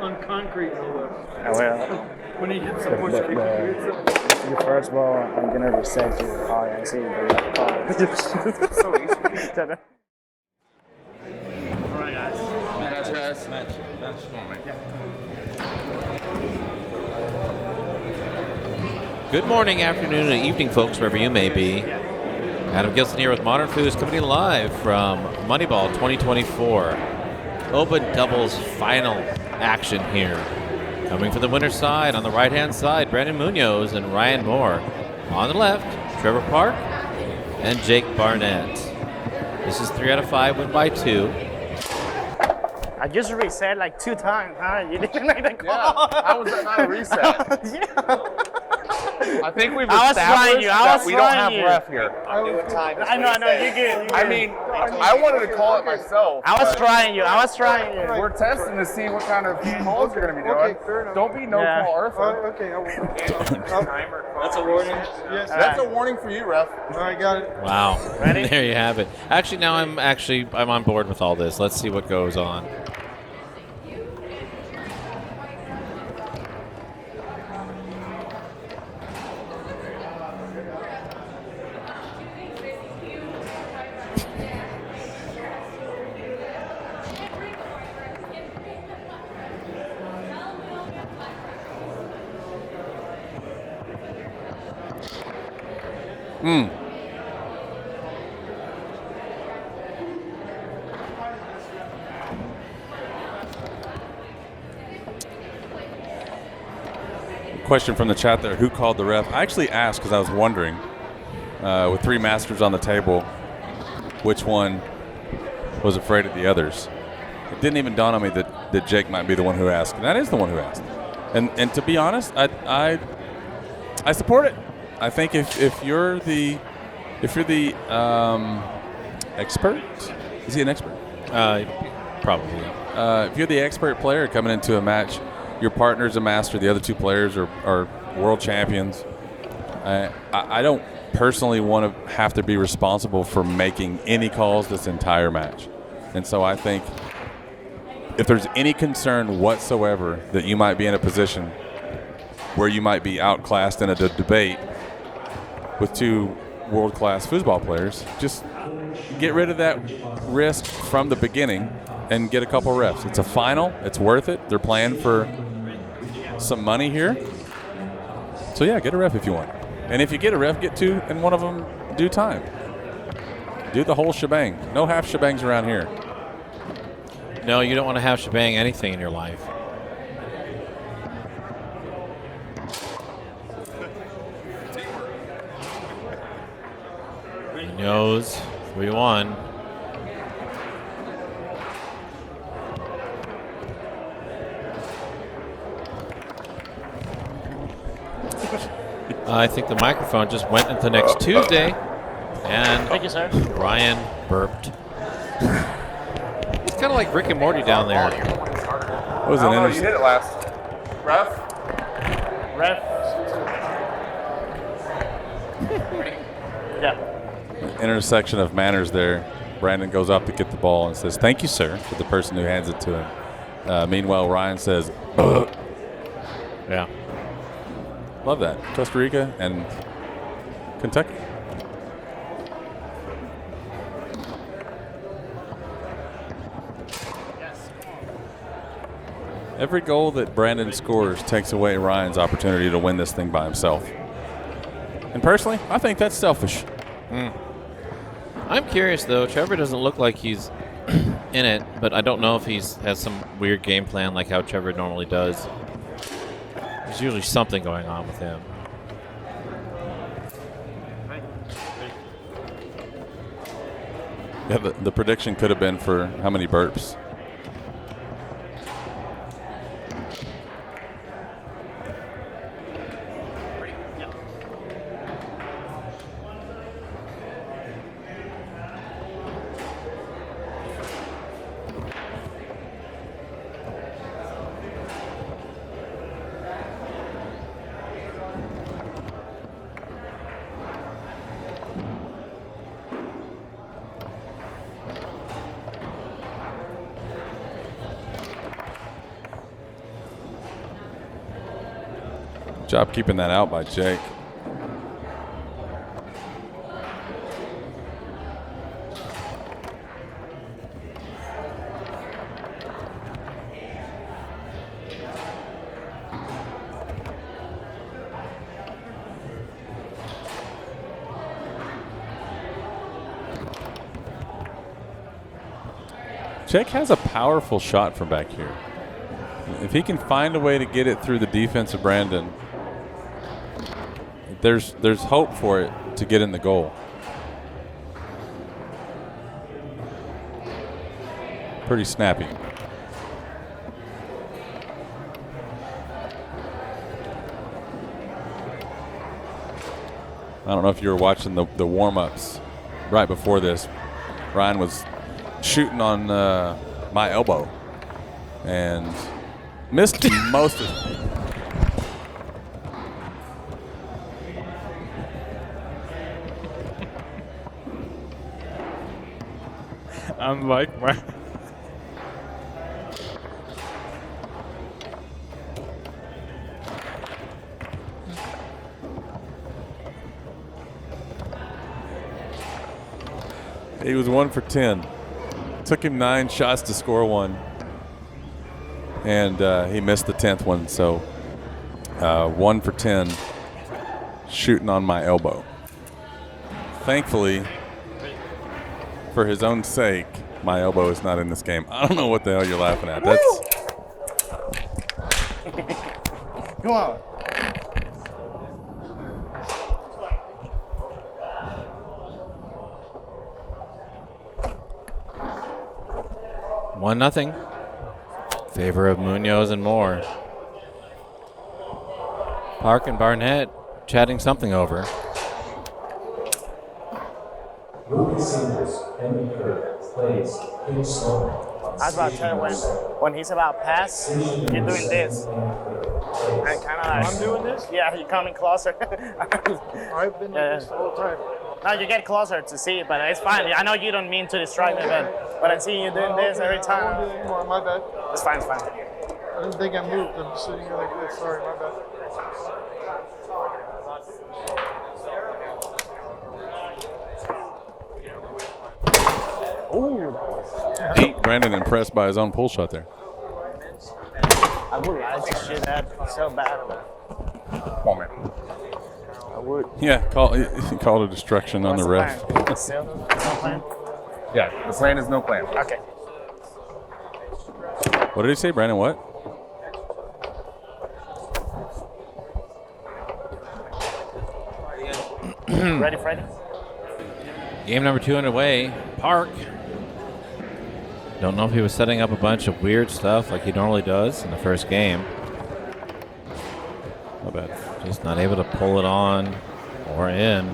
on concrete. Well, When he hits the push kick, he hits it. the first ball, I'm going to reset to RNC. So easy. All right, guys. Match. Good morning, afternoon, and evening, folks, wherever you may be. Adam Gilson here with Modern Foods, coming live from Moneyball 2024. Open doubles final action here. Coming from the winner's side, on the right-hand side, Brandon Muñoz and Ryan Moore. On the left, Trevor Park and Jake Barnett. This is 3 out of 5, win by 2. I just reset like 2 times, huh? You didn't make the call. Yeah, how was that not a reset? Yeah. I think we've I was trying established you. I that was we don't trying have you. ref here. I know, you're good. I mean, I wanted to call it myself. I was but trying you. We're testing to see what kind of calls you're going to be doing. Okay, fair enough. Don't be no-call Earther. Okay, I will. That's a warning. Yes. That's a warning for you, ref. All right, got it. Wow. Ready? There you have it. Actually, now I'm on board with all this. Let's see what goes on. Question from the chat there, who called the ref? I actually asked because I was wondering, with 3 masters on the table, which one was afraid of the others. It didn't even dawn on me that Jake might be the one who asked. And that is the one who asked. And to be honest, I support it. I think if you're the expert, is he an expert? Probably. If you're the expert player coming into a match, your partner's a master, the other 2 players are world champions. I don't personally want to have to be responsible for making any calls this entire match. And so I think if there's any concern whatsoever that you might be in a position where you might be outclassed in a debate with 2 world-class foosball players, just get rid of that risk from the beginning and get a couple refs. It's a final. It's worth it. They're playing for some money here. So, yeah, get a ref if you want. And if you get a ref, get 2 and one of them do time. Do the whole shebang. No half shebangs around here. No, you don't want to have shebang anything in your life. Muñoz, 3-1. I think the microphone just went into next Tuesday, and Thank you, sir. Ryan burped. It's kind of like Rick and Morty down there. What was I an don't know, you did it last. Ref? Yeah. intersection of manners there. Brandon goes up to get the ball and says, "Thank you, sir," to the person who hands it to him. Meanwhile, Ryan says, "Ugh." Yeah. Love that. Costa Rica and Kentucky. Every goal that Brandon scores takes away Ryan's opportunity to win this thing by himself. And personally, I think that's selfish. I'm curious, though. Trevor doesn't look like he's in it, but I don't know if he's has some weird game plan like how Trevor normally does. There's usually something going on with him. Yeah, the prediction could have been for how many burps. Good job keeping that out by Jake. Jake has a powerful shot from back here. If he can find a way to get it through the defense of Brandon, there's hope for it to get in the goal. Pretty snappy. I don't know if you were watching the warm-ups right before this. Ryan was shooting on my elbow and missed most of it. I'm like, my He was 1 for 10. Took him 9 shots to score 1. And he missed the 10th one, so 1 for 10 shooting on my elbow. Thankfully, for his own sake, my elbow is not in this game. I don't know what the hell you're laughing at. That's Come on. One nothing. Favor of Muñoz and Moore. Park and Barnett chatting something over. I was about to tell you when he's about pass, you're doing this. And kind of like, I'm doing this? yeah, you're coming closer. I've been like this the whole time. No, you get closer to see it, but it's fine. I know you don't mean to distract me, but I'm seeing you doing this every I won't time. do it anymore. My bad. It's fine, it's fine. I didn't think I moved. I'm just sitting here like this. Sorry, my bad. Brandon impressed by his own pull shot there. I would like to shoot that so bad. Come on, man. I would. Yeah, he called a distraction on the ref. Still, no plan? Yeah, the plan is no plan. Okay. What did he say, Brandon? What? Ready, Freddie? Game number 2 underway. Park. Don't know if he was setting up a bunch of weird stuff like he normally does in the first game. Not bad. Just not able to pull it on or in.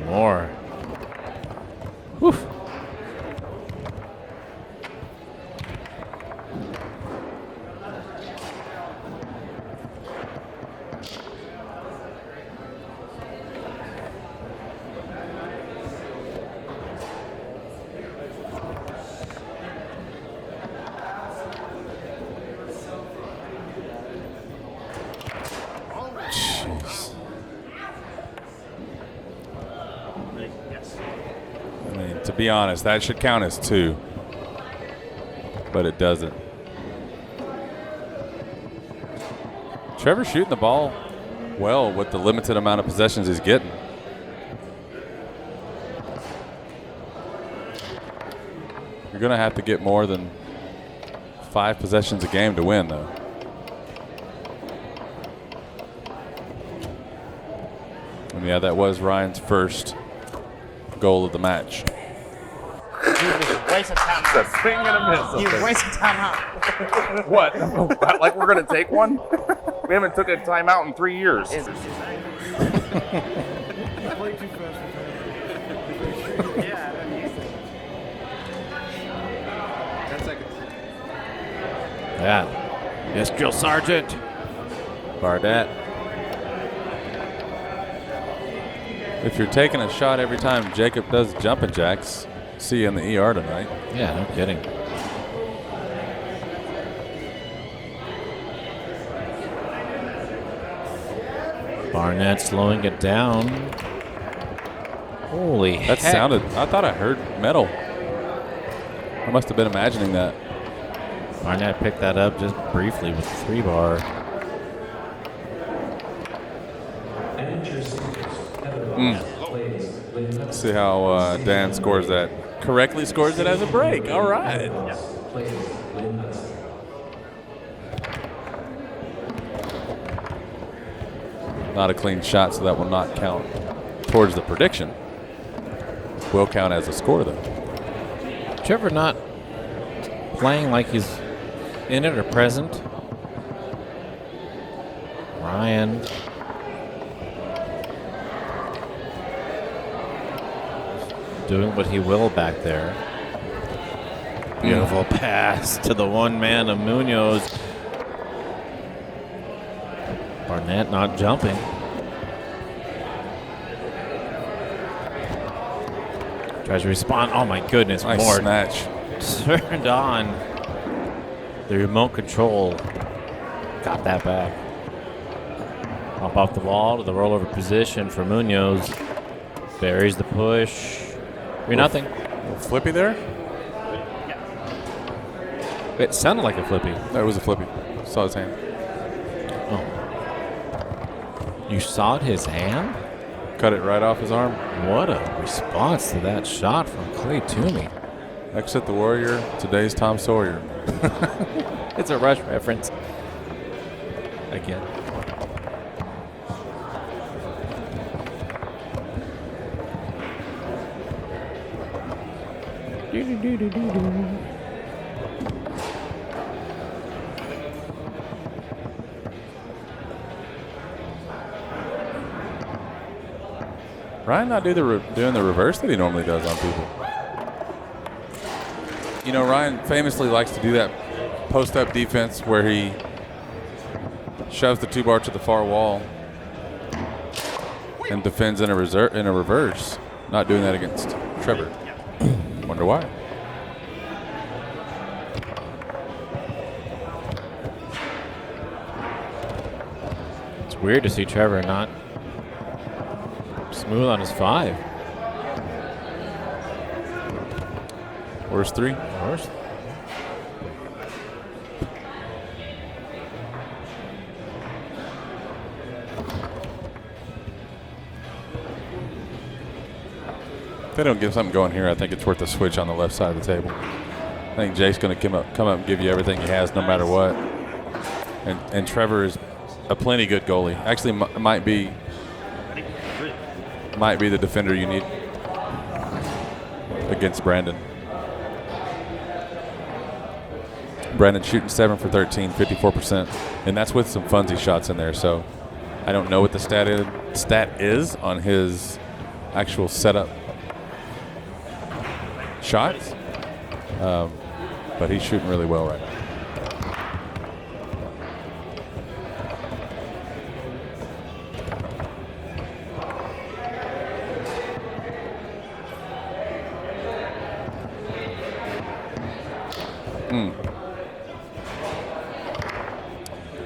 More. Whew. Jeez. I mean, to be honest, that should count as 2, but it doesn't. Trevor's shooting the ball well with the limited amount of possessions he's getting. You're going to have to get more than 5 possessions a game to win, though. And yeah, that was Ryan's first goal of the match. You waste of time It's a out. swing and a miss. You waste of time out. What? Like we're gonna take one? We haven't took a timeout in 3 years. I play too fast. Yeah. 10 seconds. Yeah. Yes, drill sergeant. Barnett. If you're taking a shot every time Jacob does jumping jacks, see you in the ER tonight. Yeah, no kidding. Barnett slowing it down. Holy That heck. sounded, I thought I heard metal. I must have been imagining that. Barnett picked that up just briefly with the 3-bar. Let's see how Dan scores that. Correctly scores it as a break. All right. Not a clean shot, so that will not count towards the prediction. Will count as a score, though. Trevor not playing like he's in it or present. Ryan. Doing what he will back there. Beautiful pass to the one man of Muñoz. Barnett not jumping. Tries to respond. Oh my goodness, Nice Mort snatch. turned on the remote control. Got that back. Up off the wall to the rollover position for Muñoz. Buries the push. 3-0. Flippy there? It sounded like a flippy. That was a flippy. Saw his hand. Oh. You sawed his hand? Cut it right off his arm. What a response to that shot from Clay Toomey. Exit the Warrior. Today's Tom Sawyer. It's a Rush reference. Again. Ryan not doing the reverse that he normally does on people. You know, Ryan famously likes to do that post-up defense where he shoves the 2-bar to the far wall and defends in a reverse. Not doing that against Trevor. Wonder why. It's weird to see Trevor not smooth on his 5. Worst 3. Worst. If they don't get something going here, I think it's worth a switch on the left side of the table. I think Jake's going to come up and give you everything he has no matter what. And Trevor is a plenty good goalie. Actually, might be the defender you need against Brandon. Brandon shooting 7 for 13, 54%, and that's with some funsy shots in there. So I don't know what the stat is on his actual setup shots, but he's shooting really well right now.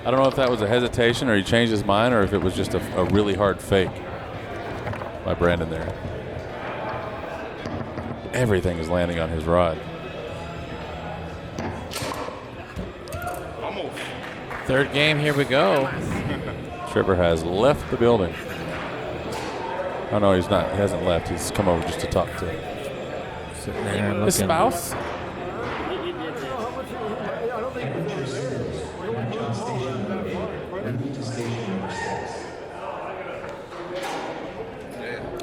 I don't know if that was a hesitation or he changed his mind or if it was just a really hard fake by Brandon there. Everything is landing on his rod. Almost. Third game, here we go. Trevor has left the building. Oh no, he's not. He hasn't left. He's come over just to talk to Sitting there looking. his spouse.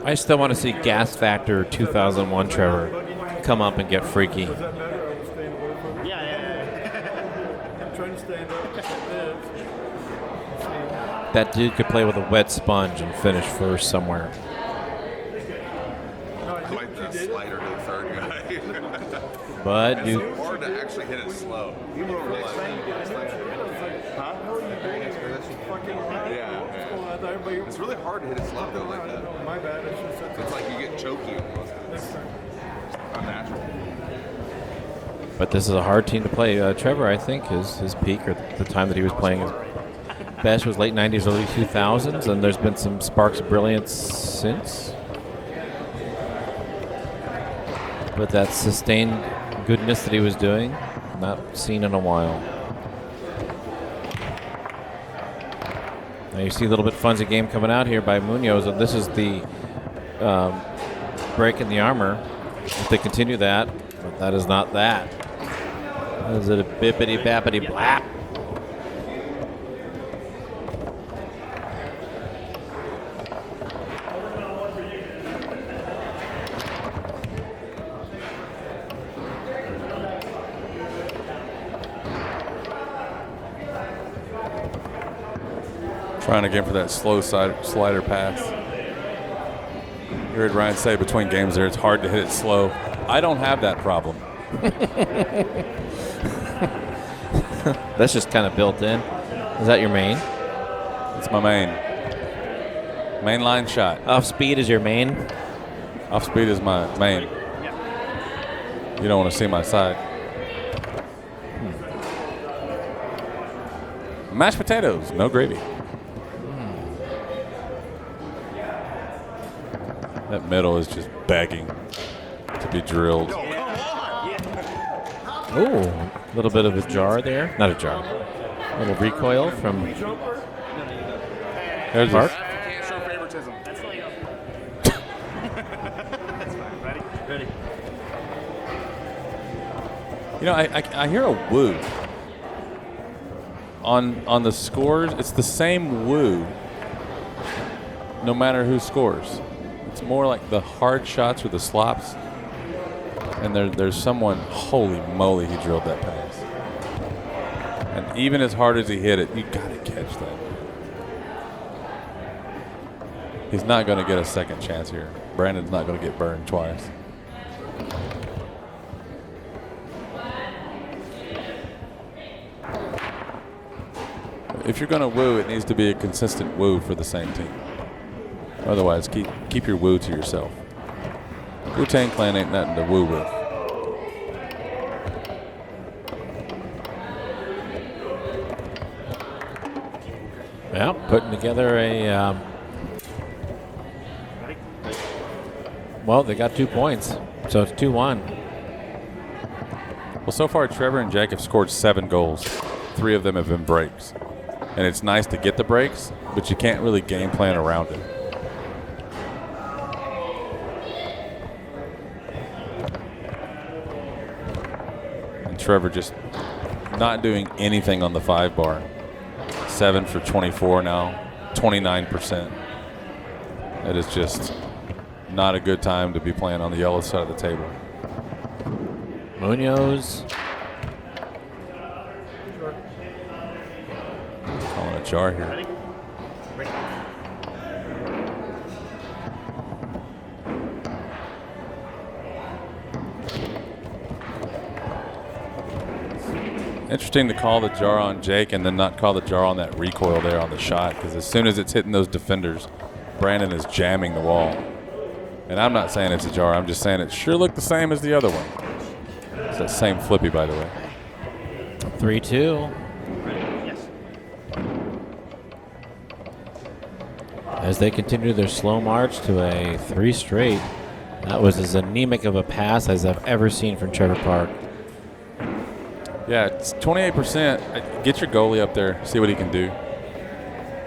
I still want to see Gas Factor 2001 Trevor come up and get freaky. I'm trying to stand up. That dude could play with a wet sponge and finish first somewhere. Like the slider to the third guy. But It's you, so hard to actually hit it slow. Yeah. It's really hard to hit it slow though like that. My bad. It's like you get choky almost. It's unnatural. but this is a hard team to play. Trevor, I think, his peak or the time that he was playing best was late 90s, early 2000s, and there's been some sparks of brilliance since. But that sustained goodness that he was doing, not seen in a while. Now you see a little bit funzy game coming out here by Muñoz, and this is the break in the armor. If they continue that, but that is not that. Is it a bippity bappity blap? Trying again for that slow slider pass. You heard Ryan say between games there, it's hard to hit it slow. I don't have that problem. That's just kind of built in. Is that your main? It's my main. Main line shot. Off speed is your main? Off speed is my main. You don't want to see my side. Mashed potatoes, no gravy. That middle is just begging to be drilled. Ooh, a little bit of a jar there. Not a jar. A little recoil from There's Mark. Can't show favoritism. You know, I hear a woo. On the scores, it's the same woo no matter who scores. It's more like the hard shots or the slops. And there's someone, holy moly, he drilled that pass. And even as hard as he hit it, you got to catch that. He's not going to get a second chance here. Brandon's not going to get burned twice. If you're going to woo, it needs to be a consistent woo for the same team. Otherwise, keep your woo to yourself. Wu-Tang Clan ain't nothing to woo with. Yeah, putting together a. Well, they got 2 points, so it's 2-1. Well, so far, Trevor and Jake have scored 7 goals. 3 of them have been breaks. And it's nice to get the breaks, but you can't really game plan around it. And Trevor just not doing anything on the 5 bar. 7 for 24 now, 29%. It is just not a good time to be playing on the yellow side of the table. Muñoz. Calling a jar here. Interesting to call the jar on Jake and then not call the jar on that recoil there on the shot, because as soon as it's hitting those defenders, Brandon is jamming the wall. And I'm not saying it's a jar. I'm just saying it sure looked the same as the other one. It's that same flippy, by the way. 3-2. As they continue their slow march to a 3 straight. That was as anemic of a pass as I've ever seen from Trevor Park. Yeah, it's 28%. Get your goalie up there, see what he can do.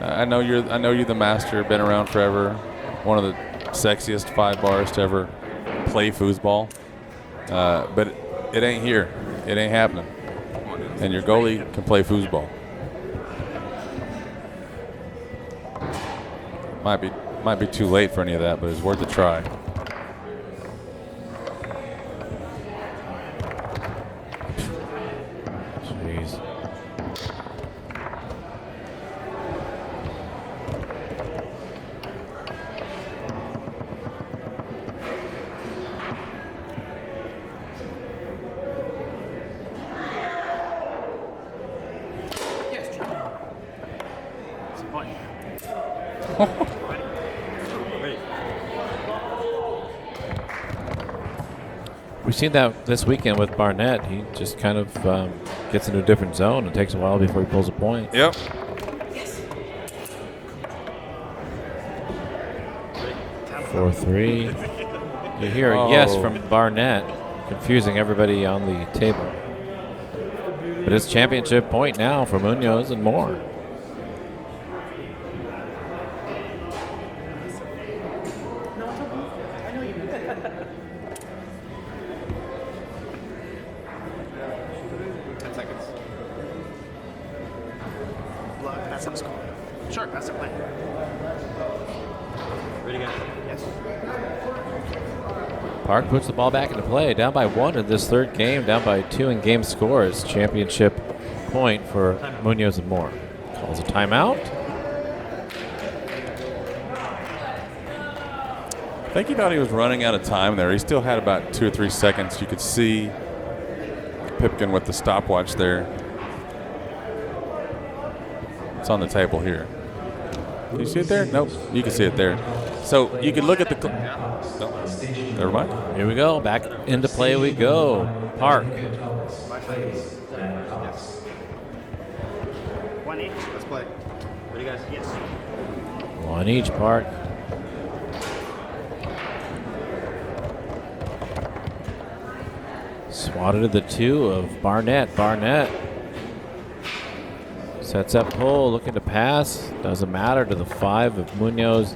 I know you're the master, been around forever, one of the sexiest 5 bars to ever play foosball. But it ain't here. It ain't happening. And your goalie can play foosball. Might be too late for any of that, but it's worth a try. Jeez. We've seen that this weekend with Barnett. He just kind of gets into a different zone. It takes a while before he pulls a point. Yep. 4-3. You hear a yes from Barnett, confusing everybody on the table. But it's championship point now for Muñoz and Moore. That's the score. Sure, that's the plan. Ready to go? Yes. Park puts the ball back into play, down by 1 in this third game, down by 2 in game scores. Championship point for Muñoz and Moore. Calls a timeout. I think he thought he was running out of time there. He still had about 2 or 3 seconds. You could see Pipkin with the stopwatch there. It's on the table here. Can you see it there? Nope. You can see it there. So you can look at the. Never mind. Here we go. Back into play we go. Park. One each. Let's play. Ready, guys? Yes. 1 each, Park. Swatted to the 2 of Barnett. Barnett sets up pull, looking to pass. Doesn't matter to the 5 of Muñoz.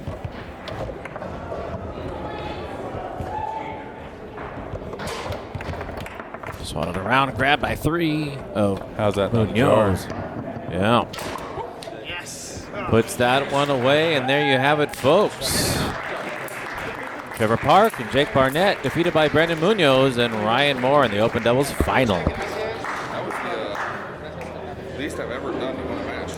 Swatted around, grabbed by 3 of How's that? Muñoz. Yeah. Yes. Puts that one away, and there you have it, folks. Trevor Park and Jake Barnett defeated by Brendan Muñoz and Ryan Moore in the Open Doubles final. That was the least I've ever done to win a match.